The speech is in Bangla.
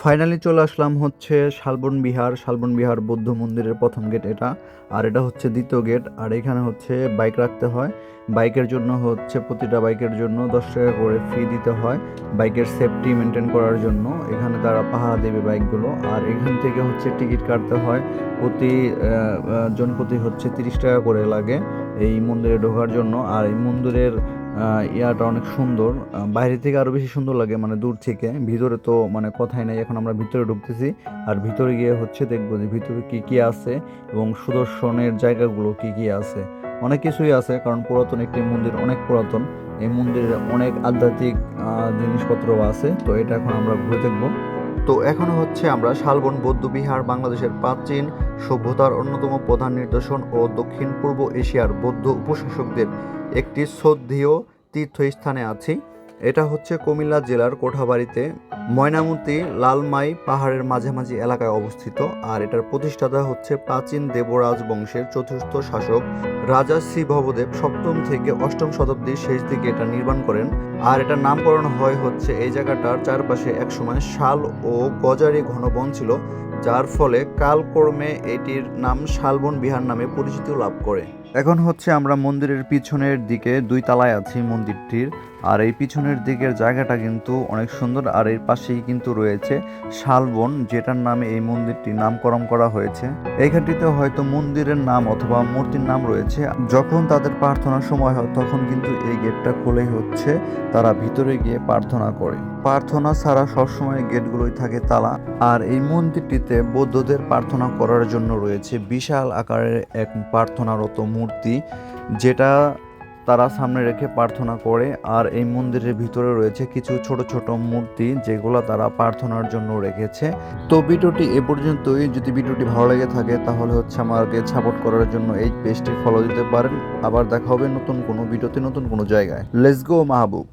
ফাইনালি চলে আসলাম হচ্ছে শালবন বিহার বৌদ্ধ মন্দিরের প্রথম গেট এটা। আর এটা হচ্ছে দ্বিতীয় গেট। আর এখানে হচ্ছে বাইক রাখতে হয়। বাইকের জন্য হচ্ছে প্রতিটা বাইকের জন্য 10 টাকা করে ফি দিতে হয় বাইকের সেফটি মেনটেন করার জন্য। এখানে তারা পাহারা দেবে বাইকগুলো। আর এখান থেকে হচ্ছে টিকিট কাটতে হয় প্রতি জন প্রতি হচ্ছে 30 টাকা করে লাগে এই মন্দিরে ঢোকার জন্য। আর এই মন্দিরের ইয়াটা অনেক সুন্দর। বাইরে থেকে আরো বেশি সুন্দর লাগে, মানে দূর থেকে। ভিতরে তো মানে কথাই নাই। এখন আমরা ভিতরে ঢুকতেছি, আর ভিতরে গিয়ে হচ্ছে দেখবো যে ভিতরে কি কি আছে এবং সুদর্শনের জায়গাগুলো কি কি আছে। অনেক কিছুই আছে, কারণ পুরাতন একটি মন্দির, অনেক পুরাতন। এই মন্দিরে অনেক আধ্যাত্মিক জিনিসপত্র আছে। তো এটা এখন আমরা ঘুরে দেখবো। তো এখন হচ্ছে আমরা শালবন বৌদ্ধবিহার, বাংলাদেশের প্রাচীন সভ্যতার অন্যতম প্রধান নিদর্শন ও দক্ষিণ পূর্ব এশিয়ার বৌদ্ধ উপশাসকদের একটি শ্রদ্ধেয় তীর্থস্থানে আছি। এটা হচ্ছে কুমিল্লা জেলার কোঠাবাড়িতে ময়নামতি লালমাই পাহাড়ের মাঝামাঝি এলাকায় অবস্থিত। আর এটার প্রতিষ্ঠাতা হচ্ছে প্রাচীন দেবরাজ বংশের চতুর্থ শাসক রাজা শ্রী ভবদেব। সপ্তম থেকে অষ্টম শতাব্দীর শেষ দিকে এটা নির্মাণ করেন। আর এটার নামকরণ হয় হচ্ছে এই জায়গাটার চারপাশে একসময় শাল ও গজারি ঘন বন ছিল, যার ফলে কালক্রমে এটির নাম শালবন বিহার নামে পরিচিতি লাভ করে। এখন হচ্ছে আমরা মন্দিরের পিছনের দিকে 2 তলায় আছি মন্দিরটির। আর এই পিছনের দিকের জায়গাটা কিন্তু অনেক সুন্দর। আর এর পাশেই কিন্তু রয়েছে শালবন, যেটার নামে এই মন্দিরটি নামকরণ করা হয়েছে। এইখানটিতে হয়তো মন্দিরের নাম অথবা মূর্তির নাম রয়েছে। যখন তাদের প্রার্থনার সময় হয় তখন কিন্তু এই গেটটা খুলেই হচ্ছে তারা ভিতরে গিয়ে প্রার্থনা করে। প্রার্থনা ছাড়া সবসময় গেটগুলোই থাকে তালা। আর এই মন্দিরটিতে বৌদ্ধদের প্রার্থনা করার জন্য রয়েছে বিশাল আকারের এক প্রার্থনারত মূর্তি, যেটা তারা সামনে রেখে প্রার্থনা করে। আর এই মন্দিরের ভিতরে রয়েছে কিছু ছোট ছোট মূর্তি, যেগুলো তারা প্রার্থনার জন্য রেখেছে। তো ভিডিওটি এ পর্যন্তই। যদি ভিডিওটি ভালো লেগে থাকে তাহলে হচ্ছে আমাকে সাপোর্ট করার জন্য এই পেজটি ফলো দিতে পারেন। আবার দেখা হবে নতুন কোনো ভিডিওতে, নতুন কোনো জায়গায়। Let's go Mahbub.